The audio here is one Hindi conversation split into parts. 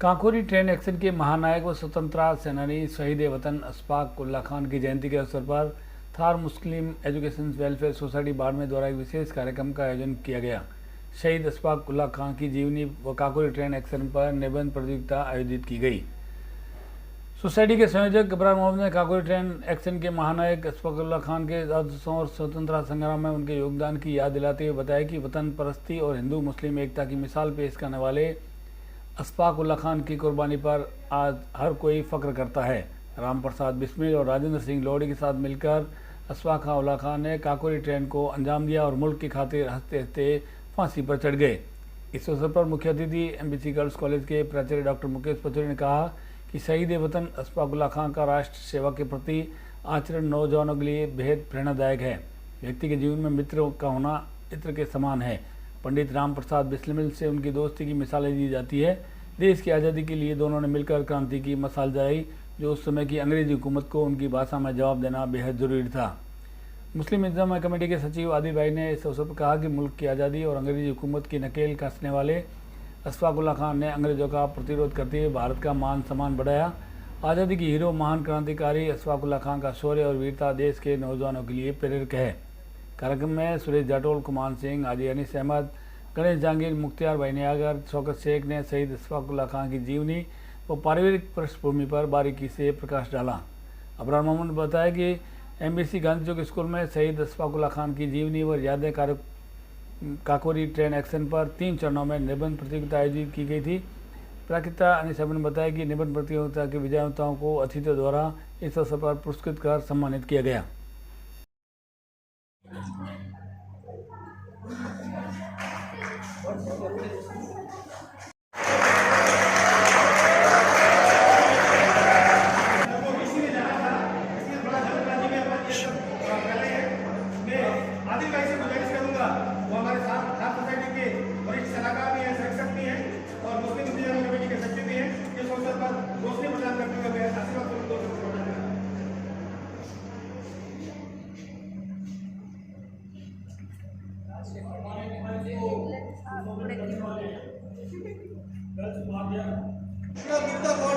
काकोरी ट्रेन एक्शन के महानायक व स्वतंत्रता सेनानी शहीद वतन अशफाक उल्लाह खान की जयंती के अवसर पर Thar Muslim education welfare society Barmer द्वारा एक विशेष कार्यक्रम का आयोजन किया गया। शहीद अशफाक उल्लाह खान की जीवनी व काकोरी ट्रेन एक्शन पर निबंध प्रतियोगिता आयोजित की गई। सोसाइटी के संयोजक अबरार मोहम्मद ने काकोरी ट्रेन एक्शन के महानायक अशफाक उल्लाह खान के आदर्शों और स्वतंत्रता संग्राम में उनके योगदान की याद दिलाते हुए बताया कि वतन परस्ती और हिंदू मुस्लिम एकता की मिसाल पेश करने वाले अशफाक उल्लाह खान की कुर्बानी पर आज हर कोई फख्र करता है। राम प्रसाद बिस्मिल और राजेंद्र सिंह लोहड़ी के साथ मिलकर अशफाक उल्लाह खान ने काकोरी ट्रेन को अंजाम दिया और मुल्क की खातिर हंसते हंसते फांसी पर चढ़ गए। इस अवसर पर मुख्य अतिथि एमबीसी गर्ल्स कॉलेज के प्राचार्य डॉक्टर मुकेश पचौरी ने कहा कि शहीद वतन अशफाक उल्लाह खान का राष्ट्र सेवा के प्रति आचरण नौजवानों के लिए बेहद प्रेरणादायक है। व्यक्ति के जीवन में मित्र का होना इत्र के समान है। पंडित राम प्रसाद बिस्मिल से उनकी दोस्ती की मिसालें दी जाती है। देश की आज़ादी के लिए दोनों ने मिलकर क्रांति की मसाल जलाई, जो उस समय की अंग्रेजी हुकूमत को उनकी भाषा में जवाब देना बेहद ज़रूरी था। मुस्लिम इंतजामिया कमेटी के सचिव आदिल भाई ने इस अवसर पर कहा कि मुल्क की आज़ादी और अंग्रेजी हुकूमत की नकेल कसने वाले अशफाक उल्लाह खान ने अंग्रेजों का प्रतिरोध करते हुए भारत का मान सम्मान बढ़ाया। आज़ादी की हीरो महान क्रांतिकारी अशफाक उल्लाह खान का शौर्य और वीरता देश के नौजवानों के लिए प्रेरक है। कार्यक्रम में सुरेश जाटोल, कुमार सिंह, हाजी अनीस अहमद, गणेश जहांगीर, मुख्तियार भाई नियागर, शौकत शेख ने शहीद अशफाक उल्लाह खान की जीवनी व पारिवारिक पृष्ठभूमि पर बारीकी से प्रकाश डाला। अबरार मोहम्मद ने बताया कि एमबीसी गांधी चौक स्कूल में शहीद अशफाक उल्लाह खान की जीवनी व यादें काकोरी ट्रेन एक्शन पर 3 चरणों में निबंध प्रतियोगिता आयोजित की गई थी। प्राकृता अनीस अहमद ने बताया कि निबंध प्रतियोगिता के विजेताओं को अतिथियों द्वारा इस अवसर पर पुरस्कृत कर सम्मानित किया गया। आदिल भाई से गुजारिश करूंगा, वो हमारे साथ थार सोसाइटी के वरिष्ठ सलाहकार भी हैं, शिक्षक भी हैं और मुस्लिम इंतजामिया कमेटी के सचिव भी हैं। इस अवसर पर रोशनी प्रदान करते हुए मैं आशीर्वाद कौन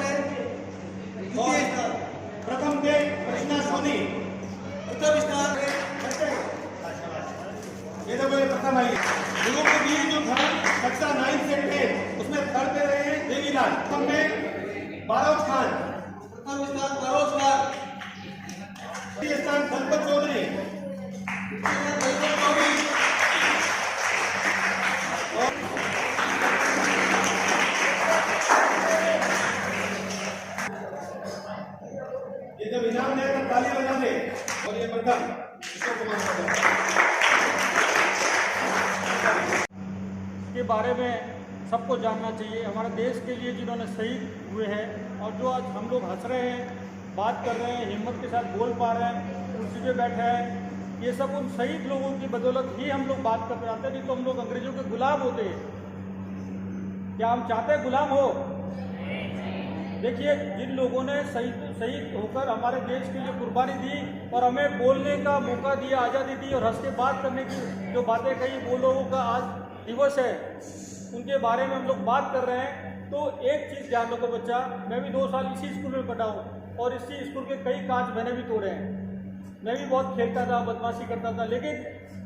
है? प्रथम पे कृष्णा सोनी, उत्तर विस्तार ये तो मेरे प्रथम आई। लोगों के बीच जो था कक्षा 9 से 10 उसमें थर्ड पे रहे हैं देवीलाल। प्रथम में बारोज खान, प्रथम स्थान बारोज खान, द्वितीय स्थान दलपत चौधरी, ये जब इनाम देगा ताली बजा दे। और ये प्रथम के बारे में सबको जानना चाहिए। हमारे देश के लिए जिन्होंने शहीद हुए हैं और जो आज हम लोग हंस रहे हैं, बात कर रहे हैं, हिम्मत के साथ बोल पा रहे हैं, कुर्सी पे बैठे हैं, ये सब उन शहीद लोगों की बदौलत ही हम लोग बात कर पाते हैं। नहीं तो हम लोग अंग्रेजों के गुलाम होते हैं। क्या हम चाहते हैं गुलाम हो? देखिए, जिन लोगों ने शहीद होकर हमारे देश के लिए कुर्बानी दी और हमें बोलने का मौका दिया, आज़ादी दी और हंस के बात करने की जो बातें कही, वो लोगों का आज दिवस है, उनके बारे में हम लोग बात कर रहे हैं। तो एक चीज़ ध्यान रखो बच्चा, मैं भी 2 साल इसी स्कूल में पढ़ा हूँ और इसी स्कूल के कई कांच मैंने भी तोड़े हैं। मैं भी बहुत खेलता था, बदमाशी करता था, लेकिन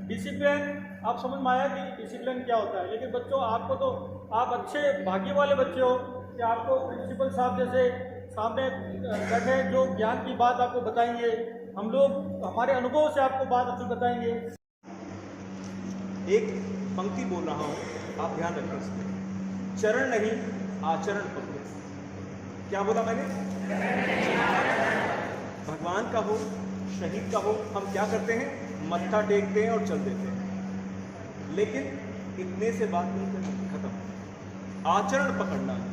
डिसिप्लिन आप समझ में आया कि डिसिप्लिन क्या होता है। लेकिन बच्चों, आपको तो आप अच्छे भाग्य वाले बच्चे हो कि आपको प्रिंसिपल साहब जैसे सामने बैठे जो ज्ञान की बात आपको बताएंगे। हम लोग हमारे अनुभव से आपको बात अच्छी बताएंगे। एक पंक्ति बोल रहा हूँ, आप ध्यान रखें इसमें। चरण नहीं आचरण पकड़ो। क्या बोला मैंने? भगवान का हो, शहीद का हो, हम क्या करते हैं? मत्था टेकते हैं और चल देते हैं। लेकिन इतने से बात नहीं करनी, खत्म। आचरण पकड़ना है।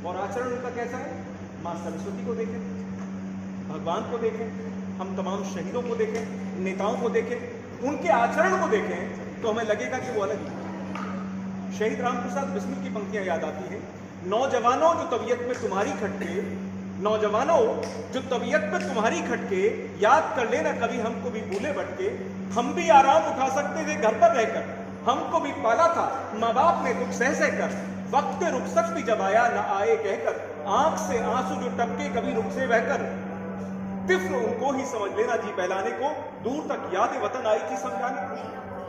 और आचरण उनका कैसा है? माँ सरस्वती को देखें, भगवान को देखें, हम तमाम शहीदों को देखें, नेताओं को देखें, उनके आचरण को देखें तो हमें लगेगा कि वो अलग है। शहीद राम प्रसाद बिस्मिल की पंक्तियां याद आती हैं। नौजवानों जो तबीयत में तुम्हारी खटके, नौजवानों जो तबीयत में तुम्हारी खटके, याद कर लेना कभी हमको भी भूले भटके। हम भी आराम उठा सकते थे घर पर रहकर, हमको भी पाला था माँ बाप ने दुख सह सह कर। वक्त पे रुखसत भी जब आया न आए कहकर, आंख से आंसू जो टपके कभी रुख से बहकर, तिफ्ल उनको ही समझ लेना जी बहलाने को, दूर तक याद वतन आई थी समझाने को।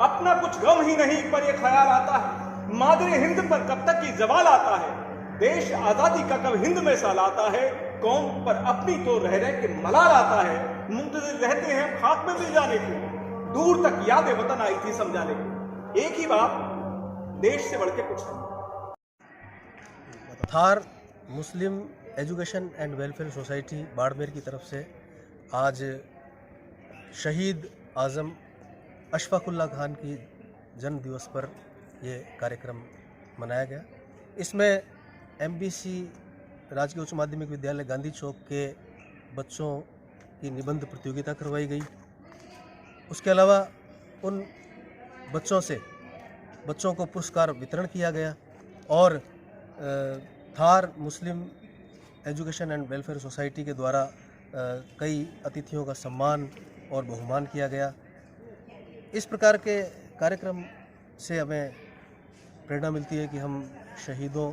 अपना कुछ गम ही नहीं पर यह ख्याल आता है, मादरे हिंद पर कब तक ये जवाल आता है, देश आजादी का कब हिंद में साल आता है, कौम पर अपनी तो रह रह के मलाल आता है, मुंतजिर रहते हैं खाक में मिल जाने को, दूर तक याद वतन आई थी समझाने को। एक ही बात, देश से बढ़ के कुछ नहीं। Thar Muslim education and welfare society Barmer की तरफ से आज शहीद आज़म अशफाकुल्ला खान की जन्म दिवस पर ये कार्यक्रम मनाया गया। इसमें MBC राजकीय उच्च माध्यमिक विद्यालय गांधी चौक के बच्चों की निबंध प्रतियोगिता करवाई गई। उसके अलावा उन बच्चों को पुरस्कार वितरण किया गया और Thar Muslim education and welfare society के द्वारा कई अतिथियों का सम्मान और बहुमान किया गया। इस प्रकार के कार्यक्रम से हमें प्रेरणा मिलती है कि हम शहीदों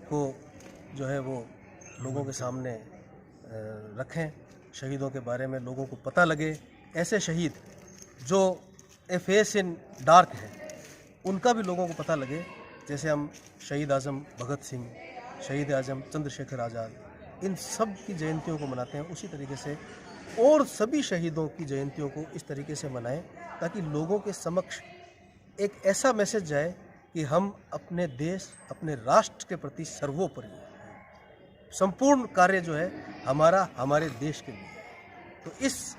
को जो है वो लोगों के सामने रखें, शहीदों के बारे में लोगों को पता लगे। ऐसे शहीद जो ए फेस इन डार्क हैं उनका भी लोगों को पता लगे, जैसे हम शहीद आज़म भगत सिंह, शहीद आज़म चंद्रशेखर आज़ाद, इन सब की जयंतियों को मनाते हैं। उसी तरीके से और सभी शहीदों की जयंतियों को इस तरीके से मनाएं ताकि लोगों के समक्ष एक ऐसा मैसेज जाए कि हम अपने देश, अपने राष्ट्र के प्रति सर्वोपरि हैं। संपूर्ण कार्य जो है हमारा हमारे देश के लिए है। तो इस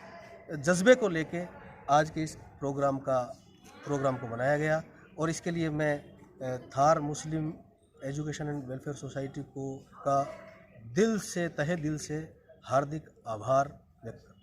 जज्बे को लेके आज के इस प्रोग्राम को मनाया गया और इसके लिए मैं Thar Muslim education and welfare society का दिल से, तहे दिल से हार्दिक आभार व्यक्त करता हूँ।